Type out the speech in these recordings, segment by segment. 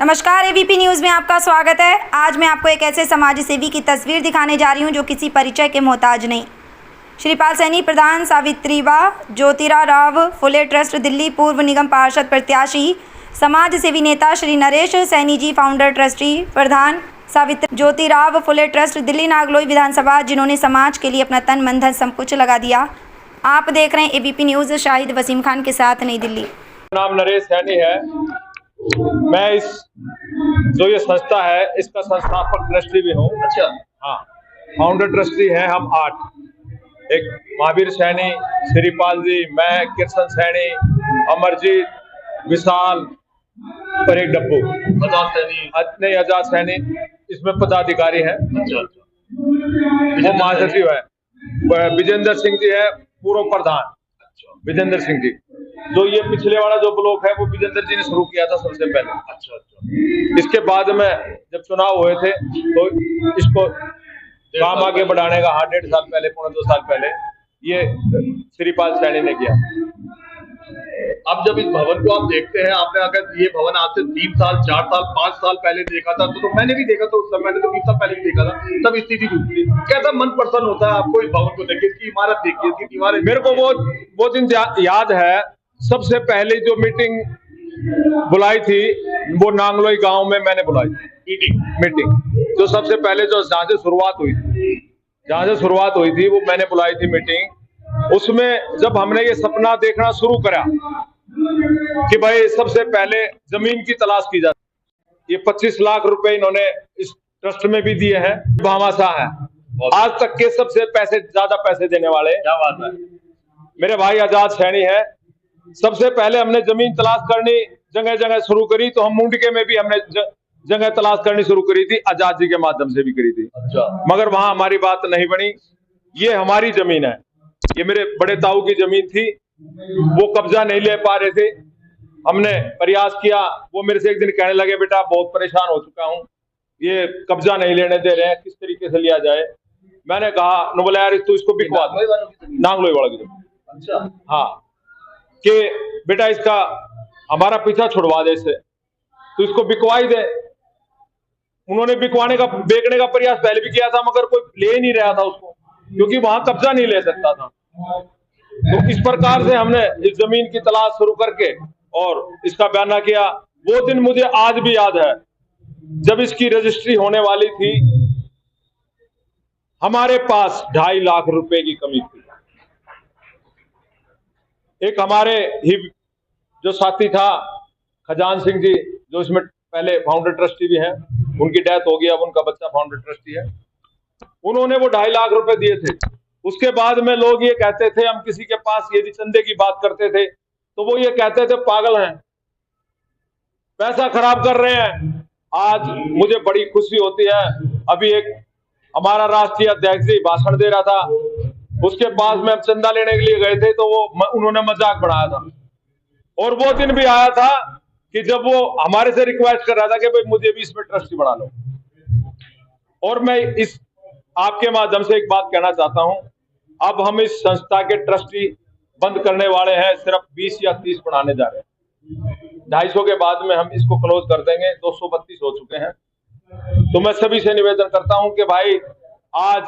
नमस्कार, ABP news में आपका स्वागत है। आज मैं आपको एक ऐसे समाज सेवी की तस्वीर दिखाने जा रही हूं जो किसी परिचय के मोहताज नहीं। श्रीपाल सैनी, प्रधान सावित्रीबाई ज्योतिराव फुले ट्रस्ट दिल्ली, पूर्व निगम पार्षद प्रत्याशी, समाज सेवी नेता श्री नरेश सैनी जी, फाउंडर ट्रस्टी, प्रधान सावित्री ज्योतिराव फुले ट्रस्ट दिल्ली, नागलोई विधानसभा, जिन्होंने समाज के लिए अपना तन मन धन सब कुछ लगा दिया। आप देख रहे हैं एबीपी न्यूज़। शाहिद वसीम खान के साथ, नई दिल्ली। नाम नरेश सैनी है। मैं इस जो ये संस्था है इसका संस्थापक ट्रस्टी भी हूँ। अच्छा, हाँ, फाउंडर ट्रस्टी हैं हम 8। एक महावीर सैनी, श्रीपाल जी, मैं, कृष्ण सैनी, अमरजीत, विशाल और एक डब्बू आजाद सैनी। नहीं, आजाद सैनी इसमें पदाधिकारी है। अच्छा, वो महासचिव है। विजेंद्र सिंह जी है पूर्व प्रधान। विजेंद्र सिंह जी, जो ये पिछले वाला जो ब्लॉक है वो विजेंद्र जी ने शुरू किया था सबसे पहले। अच्छा अच्छा। इसके बाद में जब चुनाव हुए थे तो इसको काम आगे बढ़ाने का 1.5 साल पहले, 2 साल पहले ये श्रीपाल सैनी ने किया। अब जब इस भवन को आप देखते हैं, आपने अगर ये भवन आज से 3 साल, 4 साल, 5 साल पहले देखा था तो मैंने भी देखा था उस समय, मैंने तो 20 साल पहले भी देखा था, तब स्थिति थी। कैसा मन प्रसन्न होता है आपको इस भवन को देखिए, इसकी इमारत देखिए, इसकी दीवारें। मेरे को वो दिन याद है। सबसे पहले जो मीटिंग बुलाई थी वो नांगलोई गांव में मैंने बुलाई थी मीटिंग। जो सबसे पहले जहाँ से शुरुआत हुई थी वो मैंने बुलाई थी मीटिंग। उसमें जब हमने ये सपना देखना शुरू करा कि भाई सबसे पहले जमीन की तलाश की जाती, ये 25 लाख रुपए इन्होंने इस ट्रस्ट में भी दिए हैं। भामाशाह है आज तक के सबसे ज्यादा पैसे देने वाले। क्या बात है। मेरे भाई आजाद सैनी है। सबसे पहले हमने जमीन तलाश करनी जगह जगह शुरू करी, तो हम मुंडके में भी हमने जगह तलाश करनी शुरू करी थी, आजाद जी के माध्यम से भी करी थी। अच्छा। मगर वहां हमारी बात नहीं बनी। ये हमारी जमीन है, ये मेरे बड़े ताऊ की जमीन थी, वो कब्जा नहीं ले पा रहे थे। हमने प्रयास किया, वो मेरे से एक दिन कहने लगे, बेटा बहुत परेशान हो चुका हूँ, ये कब्जा नहीं लेने दे रहे हैं, किस तरीके से लिया जाए। मैंने कहा, बोला यार तू इसको बिकवा दे, नांगलोई वाला की जमीन। अच्छा, हाँ, कि बेटा इसका हमारा पीछा छुड़वा दे, इससे तो इसको बिकवाई दे। उन्होंने बेचने का प्रयास पहले भी किया था, मगर कोई ले नहीं रहा था उसको, क्योंकि वहां कब्जा नहीं ले सकता था। तो इस प्रकार से हमने इस जमीन की तलाश शुरू करके और इसका बयाना किया। वो दिन मुझे आज भी याद है, जब इसकी रजिस्ट्री होने वाली थी, हमारे पास 2.5 लाख रुपए की कमी थी। एक हमारे ही जो साथी था खजान सिंह जी, जो इसमें पहले फाउंडर ट्रस्टी भी हैं, उनकी डेथ हो गई, अब उनका बच्चा फाउंडर ट्रस्टी है। उन्होंने वो 2.5 लाख रुपए दिए थे। उसके बाद में लोग ये कहते थे, हम किसी के पास यदि चंदे की बात करते थे तो वो ये कहते थे पागल हैं, पैसा खराब कर रहे हैं। आज मुझे बड़ी खुशी होती है, अभी एक हमारा राष्ट्रीय अध्यक्ष जी भाषण दे रहा था, उसके पास में हम चंदा लेने के लिए गए थे तो उन्होंने मजाक बढ़ाया था। और वो दिन भी आया था कि जब वो हमारे से रिक्वेस्ट कर रहा था कि भाई मुझे भी इसमें ट्रस्टी बना लो। और मैं इस आपके माध्यम से एक बात कहना चाहता हूं, अब हम इस संस्था के ट्रस्टी बंद करने वाले हैं, सिर्फ 20 या 30 बनाने जा रहे हैं। 250 के बाद में हम इसको क्लोज कर देंगे। 232 हो चुके हैं। तो मैं सभी से निवेदन करता हूं कि भाई आज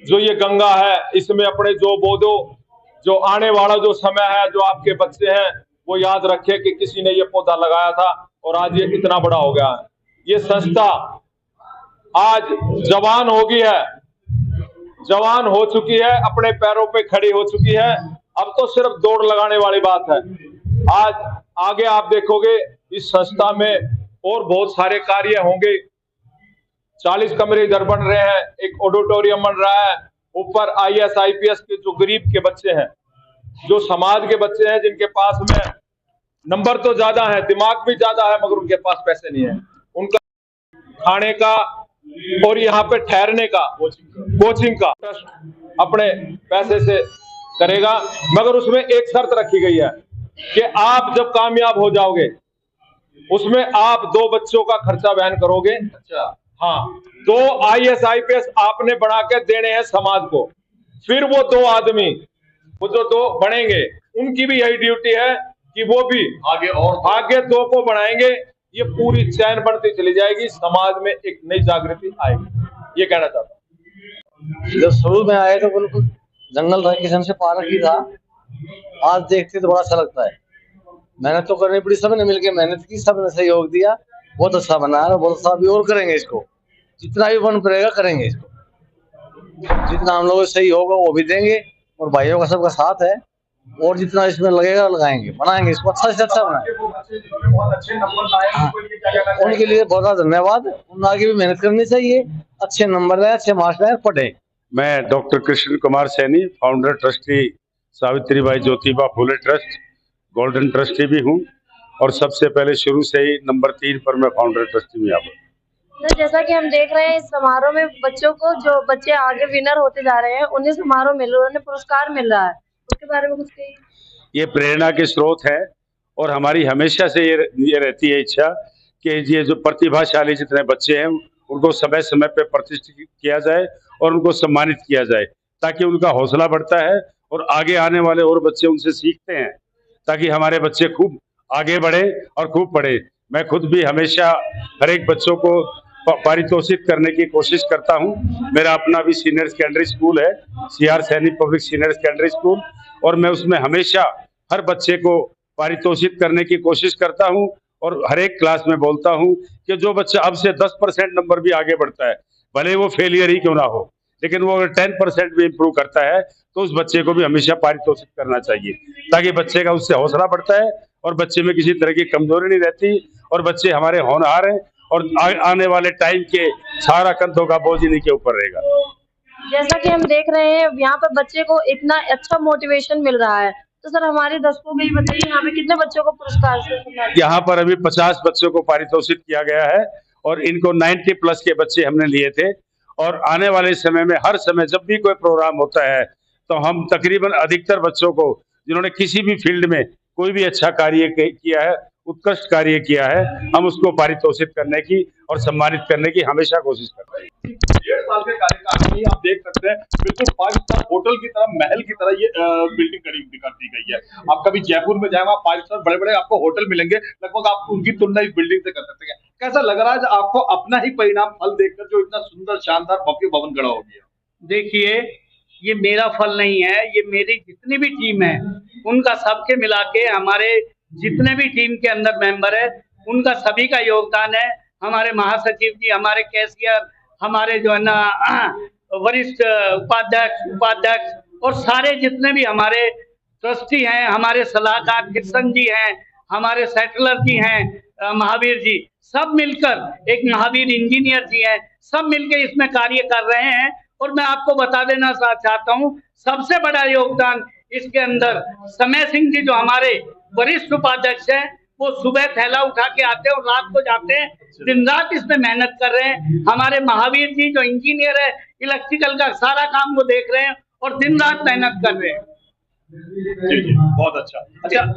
जो ये गंगा है, इसमें अपने जो बोधो, जो आने वाला जो समय है, जो आपके बच्चे हैं, वो याद रखे कि किसी ने ये पौधा लगाया था और आज ये इतना बड़ा हो गया है। ये संस्था आज जवान हो गई है, जवान हो चुकी है, अपने पैरों पे खड़ी हो चुकी है। अब तो सिर्फ दौड़ लगाने वाली बात है। आज आगे आप देखोगे इस संस्था में और बहुत सारे कार्य होंगे। 40 कमरे इधर बन रहे हैं, एक ऑडिटोरियम बन रहा है, ऊपर IAS IPS के जो गरीब के बच्चे हैं, जो समाज के बच्चे हैं, जिनके पास में नंबर तो ज्यादा है, दिमाग भी ज्यादा है, मगर उनके पास पैसे नहीं है, उनका खाने का और यहाँ पे ठहरने का, कोचिंग का ट्रस्ट अपने पैसे से करेगा। मगर उसमें एक शर्त रखी गई है कि आप जब कामयाब हो जाओगे उसमें आप 2 बच्चों का खर्चा वहन करोगे। अच्छा। हाँ, 2 IAS IPS आपने बना के देने हैं समाज को। फिर वो 2 आदमी, वो जो 2 बढ़ेंगे, उनकी भी यही ड्यूटी है कि वो भी आगे 2 को बढ़ाएंगे। ये पूरी चैन बढ़ती चली जाएगी, समाज में एक नई जागृति आएगी, ये कहना चाहता हूँ। जब शुरू में आए तो बिल्कुल जंगल था, किस्म से पार्क ही था। आज देखते तो बड़ा अच्छा लगता है। मेहनत तो करनी पड़ी, सबने मिलकर मेहनत की, सबने सहयोग दिया, बहुत अच्छा बना है। बहुत अच्छा भी और करेंगे इसको, जितना भी बन पड़ेगा करेंगे इसको, जितना हम लोग सही होगा वो भी देंगे, और भाइयों का सबका साथ है, और जितना इसमें लगेगा लगाएंगे, बनाएंगे इसको अच्छा से अच्छा बनाएंगे। उनके लिए बहुत बहुत धन्यवाद। उन आगे भी मेहनत करनी चाहिए, अच्छे नंबर लाए, अच्छे मार्क्स लाए, पढ़े। मैं doctor Krishan Kumar Saini, founder trustee Savitribai Jyotiba Phule trust, golden trustee भी हूँ, और सबसे पहले शुरू से ही नंबर 3 पर मैं फाउंडर ट्रस्टी में आया। तो जैसा कि हम देख रहे हैं इस समारोह में बच्चों को, जो बच्चे आगे विनर होते जा रहे हैं, उन्हें समारोह मिल रहा है, उन्हें पुरस्कार मिल रहा है, उसके बारे में कुछ कहिए। ये प्रेरणा के स्रोत है, और हमारी हमेशा से ये रहती है इच्छा कि ये जो प्रतिभाशाली जितने बच्चे हैं उनको समय समय पे प्रतिष्ठित किया जाए और उनको सम्मानित किया जाए, ताकि उनका हौसला बढ़ता है और आगे आने वाले और बच्चे उनसे सीखते हैं, ताकि हमारे बच्चे खूब आगे बढ़े और खूब पढ़े। मैं खुद भी हमेशा हर एक बच्चों को पारितोषित करने की कोशिश करता हूं। मेरा अपना भी सीनियर सेकेंडरी स्कूल है, CR Saini public senior secondary school, और मैं उसमें हमेशा हर बच्चे को पारितोषित करने की कोशिश करता हूं, और हर एक क्लास में बोलता हूं कि जो बच्चा अब से 10% नंबर भी आगे बढ़ता है, भले वो फेलियर ही क्यों ना हो, लेकिन वो अगर 10% भी इम्प्रूव करता है तो उस बच्चे को भी हमेशा पारितोषित करना चाहिए, ताकि बच्चे का उससे हौसला बढ़ता है और बच्चे में किसी तरह की कमजोरी नहीं रहती, और बच्चे हमारे होनहार हैं, और आने वाले टाइम के सारा कंधों का बोझ इन्हीं के ऊपर रहेगा। जैसा कि हम देख रहे हैं यहाँ पर बच्चे को इतना अच्छा मोटिवेशन मिल रहा है, तो सर हमारे दर्शकों को ये बताइए, यहाँ पे कितने बच्चों को पुरस्कार से? यहाँ पर अभी 50 बच्चों को पारितोषित किया गया है, और इनको 90+ के बच्चे हमने लिए थे, और आने वाले समय में हर समय जब भी कोई प्रोग्राम होता है तो हम तकरीबन अधिकतर बच्चों को जिन्होंने किसी भी फील्ड में कोई भी अच्छा कार्य किया है, उत्कृष्ट कार्य किया है, हम उसको पारितोषित करने की और सम्मानित करने की हमेशा कोशिश करते हैं। 1.5 साल के कार्यकाल में आप देख सकते हैं बिल्कुल 5 स्टार होटल की तरह, महल की तरह ये बिल्डिंग कर दी गई है। आप कभी जयपुर में जाएंगे, 5 स्टार बड़े बड़े आपको होटल मिलेंगे, लगभग आप उनकी तुलना इस बिल्डिंग से कर सकते हैं। कैसा लग रहा है आपको अपना ही परिणाम फल देखकर, जो इतना सुंदर शानदार भव्य भवन खड़ा हो गया? देखिए, ये मेरा फल नहीं है, ये मेरी जितनी भी टीम है उनका सबके मिला के, हमारे जितने भी टीम के अंदर मेंबर है उनका सभी का योगदान है। हमारे महासचिव जी, हमारे कैशियर, हमारे जो है ना वरिष्ठ उपाध्यक्ष और सारे जितने भी हमारे ट्रस्टी हैं, हमारे सलाहकार किशन जी हैं, हमारे सेटलर जी हैं, महावीर जी, सब मिलकर, एक महावीर इंजीनियर जी हैं, सब मिलकर इसमें कार्य कर रहे हैं। और मैं आपको बता देना चाहता हूं, सबसे बड़ा योगदान इसके अंदर समय सिंह जी जो हमारे वरिष्ठ उपाध्यक्ष हैं, वो सुबह थैला उठा के आते हैं और रात को जाते हैं, दिन रात इसमें मेहनत कर रहे हैं। हमारे महावीर जी जो इंजीनियर है, इलेक्ट्रिकल का सारा काम वो देख रहे हैं और दिन रात मेहनत कर रहे हैं। जी, बहुत अच्छा।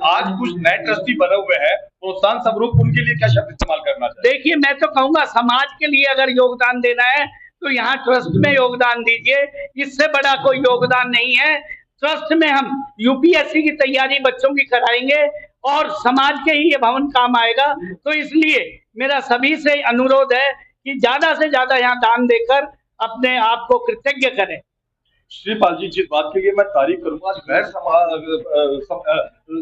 आज कुछ नए ट्रस्टी बने हुए हैं, प्रोत्साहन स्वरूप उनके लिए क्या शब्द इस्तेमाल करना चाहिए? देखिए, मैं तो कहूंगा समाज के लिए अगर योगदान देना है तो यहाँ ट्रस्ट में योगदान दीजिए, इससे बड़ा कोई योगदान नहीं है। ट्रस्ट में हम UPSC की तैयारी बच्चों की कराएंगे और समाज के ही ये भवन काम आएगा। तो इसलिए मेरा सभी से अनुरोध है कि ज्यादा से ज्यादा यहाँ दान देकर अपने आप को कृतज्ञ करें। श्रीपाल जी, जिस बात के लिए मैं तारीफ करूंगा, आज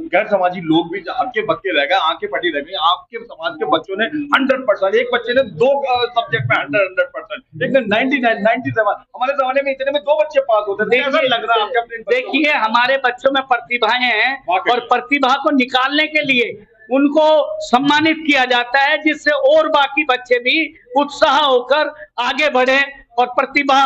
गैर समाजी लोग भी हक्के बक्के रह गए, आंखें पटी रह गई। आपके समाज के बच्चों ने 100%, एक बच्चे ने 2 सब्जेक्ट में 100%, एक ने 99, 97। हमारे जमाने में इतने में 2 बच्चे पास होते थे। कैसा लग रहा है आपके अपने? देखिए, हमारे बच्चों में प्रतिभाएं हैं और प्रतिभा को निकालने के लिए उनको सम्मानित किया जाता है, जिससे और बाकी बच्चे भी उत्साह होकर आगे बढ़े और प्रतिभा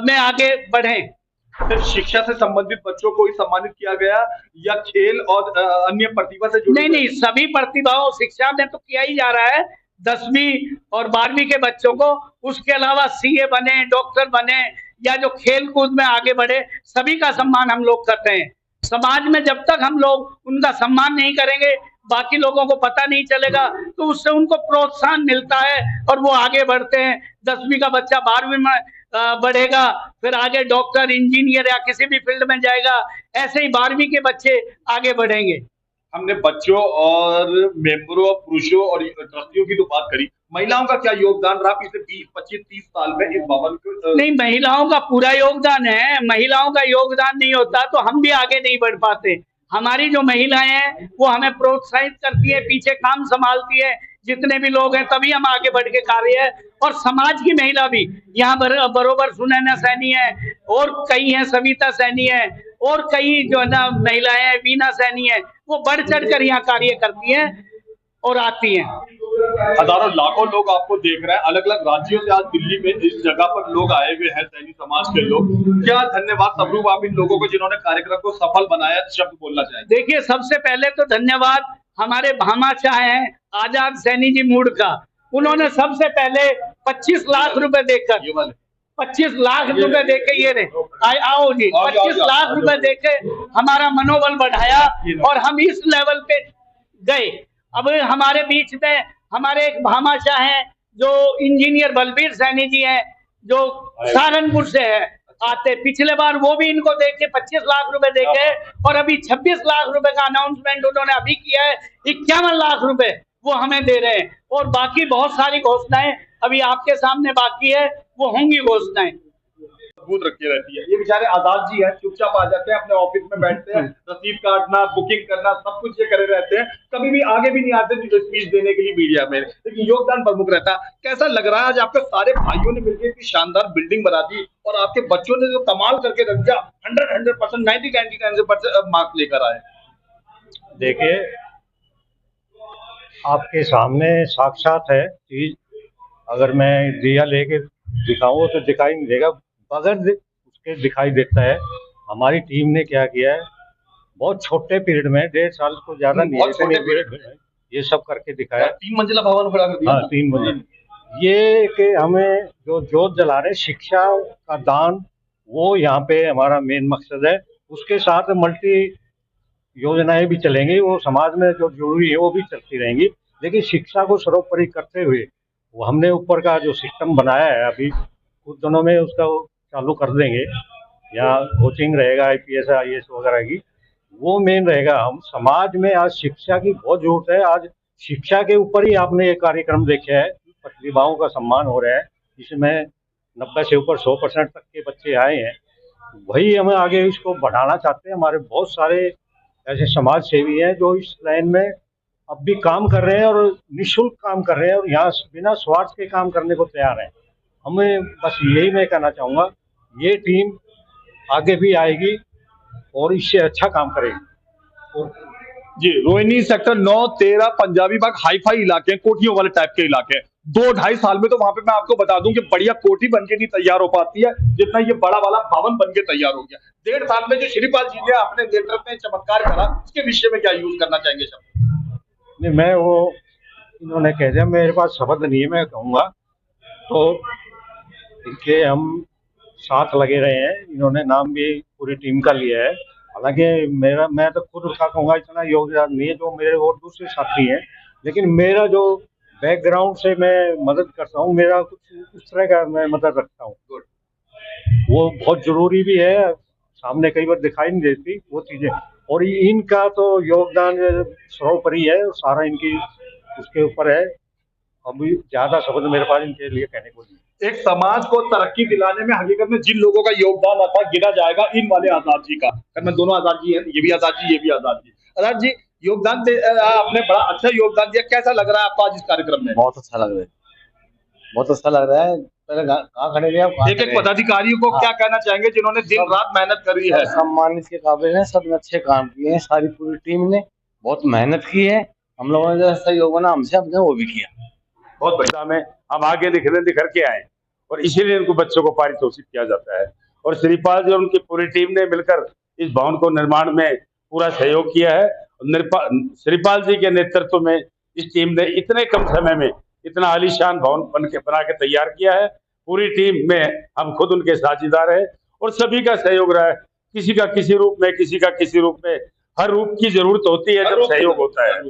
में आगे बढ़ें। सिर्फ शिक्षा से संबंधित बच्चों को ही सम्मानित किया गया या खेल और अन्य प्रतिभा से जुड़े? नहीं, सभी प्रतिभाओं, शिक्षा में तो किया ही जा रहा है, 10वीं और 12वीं के बच्चों को, उसके अलावा CA बने, डॉक्टर बने या जो खेल कूद में आगे बढ़े, सभी का सम्मान हम लोग करते हैं। समाज में जब तक हम लोग उनका सम्मान नहीं करेंगे, बाकी लोगों को पता नहीं चलेगा, तो उससे उनको प्रोत्साहन मिलता है और वो आगे बढ़ते हैं। 10वीं का बच्चा 12वीं में बढ़ेगा, फिर आगे डॉक्टर, इंजीनियर या किसी भी फील्ड में जाएगा, ऐसे ही 12वीं के बच्चे आगे बढ़ेंगे। हमने बच्चों और मेंबरों और पुरुषों और ट्रस्टियों की तो बात करी, महिलाओं का क्या योगदान रहा पिछले 20, 25, 30 साल में इस भवन को? नहीं, महिलाओं का पूरा योगदान है। महिलाओं का योगदान नहीं होता तो हम भी आगे नहीं बढ़ पाते। हमारी जो महिलाएं हैं वो हमें प्रोत्साहित करती है, पीछे काम संभालती है, जितने भी लोग हैं तभी हम आगे बढ़ के कार्य है। और समाज की महिला भी यहाँ बरोबर सुनैना सैनी है और कई हैं, सविता सैनी है और कई जो है ना महिलाएं हैं, वीना सैनी है, वो बढ़ चढ़ कर यहाँ कार्य करती हैं और आती हैं। हजारों लाखों लोग आपको देख रहे हैं, अलग अलग राज्यों से आज दिल्ली में इस जगह पर लोग आए हुए हैं, सैनी समाज के लोग। क्या धन्यवाद सबरूप आप इन लोगों को जिन्होंने कार्यक्रम को सफल बनाया, शब्द बोलना चाहेंगे? देखिए, सबसे पहले तो धन्यवाद हमारे भामाशाह हैं आजाद सैनी जी मूड का। उन्होंने सबसे पहले 25 लाख रुपए देकर, 25 लाख रुपए देके ये रहे आओ जी, 25 लाख रुपए देके हमारा मनोबल बढ़ाया और हम इस लेवल पे गए। अब हमारे बीच में हमारे एक भामाशाह हैं जो इंजीनियर बलबीर सैनी जी हैं, जो सहारनपुर से है आते। पिछले बार वो भी इनको देके 25 लाख रुपए देके और अभी 26 लाख रुपए का अनाउंसमेंट उन्होंने अभी किया है। 51 लाख रुपए वो हमें दे रहे हैं और बाकी बहुत सारी घोषणाएं अभी आपके सामने बाकी है, वो होंगी घोषणाएं। मजबूत रखी रहती है। ये बेचारे आजाद जी हैं, चुपचाप आ जाते हैं, अपने ऑफिस में बैठते हैं, रसीद काटना, बुकिंग करना, सब कुछ ये करे रहते हैं, कभी भी आगे भी नहीं आते स्पीच देने के लिए मीडिया में, लेकिन योगदान प्रमुख रहता है। कैसा लग रहा है आज आपके सारे भाइयों ने मिलकर इतनी शानदार बिल्डिंग बना दी और आपके बच्चों ने जो कमाल करके रख दिया, 100% 90% मार्क्स लेकर आए? देखिए, आपके सामने साक्षात है चीज, अगर मैं दिया लेके दिखाऊं तो दिखाई नहीं देगा, बगैर उसके दिखाई देता है। हमारी टीम ने क्या किया है, बहुत छोटे पीरियड में, 1.5 साल को ज्यादा नहीं, बहुत छोटे पीरियड में ये सब करके दिखाया। 3 मंजिला भवन खड़ा कर दिया। हाँ, 3 मंजिला। ये कि हमें जो जोत जला रहे शिक्षा का दान, वो यहाँ पे हमारा मेन मकसद है। उसके साथ मल्टी योजनाएं भी चलेंगी, वो समाज में जो जरूरी है वो भी चलती रहेंगी, लेकिन शिक्षा को सर्वोपरि करते हुए वो हमने ऊपर का जो सिस्टम बनाया है, अभी कुछ दिनों में उसका चालू कर देंगे। यहाँ कोचिंग रहेगा IPS IAS वगैरह की, वो मेन रहेगा। हम समाज में आज शिक्षा की बहुत जरूरत है। आज शिक्षा के ऊपर ही आपने ये कार्यक्रम देखा है, प्रतिभाओं का सम्मान हो रहा है, जिसमें 90 से ऊपर 100% तक के बच्चे आए हैं। वही हमें आगे इसको बढ़ाना चाहते हैं। हमारे बहुत सारे ऐसे समाज सेवी हैं जो इस लाइन में अब भी काम कर रहे हैं और निःशुल्क काम कर रहे हैं और यहाँ बिना स्वार्थ के काम करने को तैयार हैं। हमें बस यही मैं कहना चाहूँगा, ये टीम आगे भी आएगी और इससे अच्छा काम करेगी। जी, रोहिणी सेक्टर 9, 13 पंजाबी बाग हाईफाई इलाके हैं, कोठियों वाले टाइप के इलाके हैं। 2-2.5 साल में तो वहां पे मैं आपको बता दूं कि बढ़िया कोठी बन के नहीं तैयार हो पाती है जितना ये बड़ा वाला भवन बन के तैयार हो गया। 1.5 साल में जो श्रीपाल जी ने अपने नेतृत्व में चमत्कार करा, उसके विषय में क्या यूज करना चाहेंगे शब्द? नहीं, मैं वो इन्होंने कह दिया, मेरे पास शब्द नहीं है, मैं कहूँगा तो इनके हम साथ लगे रहे हैं। इन्होंने नाम भी पूरी टीम का लिया है। हालांकि मैं तो खुद उसका कहूँगा इतना योगदान नहीं है जो मेरे और दूसरे साथी हैं, लेकिन मेरा जो बैकग्राउंड से मैं मदद करता हूँ, मेरा कुछ उस तरह का मैं मदद रखता हूँ, वो बहुत जरूरी भी है। सामने कई बार दिखाई नहीं देती वो चीजें, और इनका तो योगदान सर्वोपरि है, सारा इनकी उसके ऊपर है। अभी ज्यादा शब्द मेरे पास इनके लिए कहने को नहीं। एक समाज को तरक्की दिलाने में हकीकत में जिन लोगों का योगदान आता गिना जाएगा इन वाले आजाद जी का। मैं दोनों आजाद जी हैं, ये भी आजाद जी, ये भी आजाद जी। आजाद जी, योगदान आपने बड़ा अच्छा योगदान दिया, कैसा लग रहा है आपको आज इस कार्यक्रम में? बहुत अच्छा लग रहा है, बहुत अच्छा लग रहा है। पहले कहाँ खड़े थे आप? एक पदाधिकारियों को क्या कहना चाहेंगे जिन्होंने दिन रात मेहनत करी है? सम्मानित के काबिल है, सबने अच्छे काम किए हैं, सारी पूरी टीम ने बहुत मेहनत की है। हम लोगों ने जो सहयोग बना हमसे, हमने वो भी किया। बहुत बढ़िया में हम आगे निखर के आए और इसीलिए इनको बच्चों को पारितोषित किया जाता है। और श्रीपाल जी और उनकी पूरी टीम ने मिलकर इस भवन को निर्माण में पूरा सहयोग किया है। श्रीपाल जी के नेतृत्व में इस टीम ने इतने कम समय में इतना आलीशान भवन बना के तैयार किया है। पूरी टीम में हम खुद उनके साझीदार हैं और सभी का सहयोग रहा है, किसी का किसी रूप में, किसी का किसी रूप में। हर रूप की जरूरत होती है जब सहयोग होता है,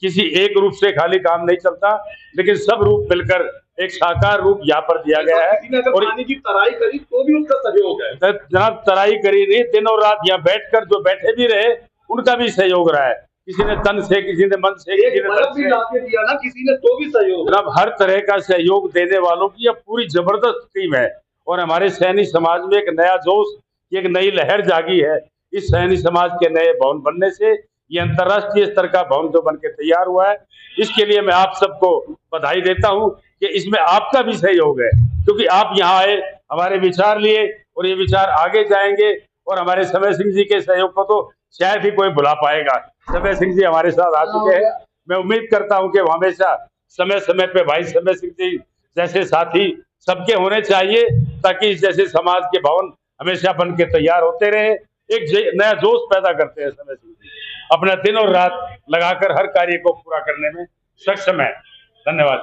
किसी एक रूप से खाली काम नहीं चलता, लेकिन सब रूप मिलकर एक साकार रूप यहाँ पर दिया गया है। और पानी की तराई करी तो भी उसका सहयोग है। जनाब, तराई करी नहीं, दिन और रात यहाँ बैठकर जो बैठे भी रहे उनका भी सहयोग रहा है। किसी ने तन से, किसी ने मन से, एक किसी ने बल्ब धन भी से। ला के दिया ना किसी ने तो भी सहयोग। जनाब, हर तरह का सहयोग देने वालों की यह पूरी जबरदस्त टीम है और हमारे सैनी समाज में एक नया जोश, एक नई लहर जागी है। इस सैनी समाज के नए भवन बनने से ये अंतर्राष्ट्रीय स्तर का भवन जो बन के तैयार हुआ है, इसके लिए मैं आप सबको बधाई देता हूं कि इसमें आपका भी सहयोग है, क्योंकि आप यहाँ आए, हमारे विचार लिए और ये विचार आगे जाएंगे और हमारे समय सिंह जी के सहयोग को तो शायद ही कोई भुला पाएगा। समय सिंह जी हमारे साथ आ चुके हैं। मैं उम्मीद करता हूं कि वो हमेशा समय समय पे भाई समय सिंह जी जैसे साथी सबके होने चाहिए, ताकि इस जैसे समाज के भवन हमेशा बन के तैयार होते रहे। एक नया जोश पैदा करते हैं समय सिंह जी, अपना दिन और रात लगाकर हर कार्य को पूरा करने में सक्षम है। धन्यवाद।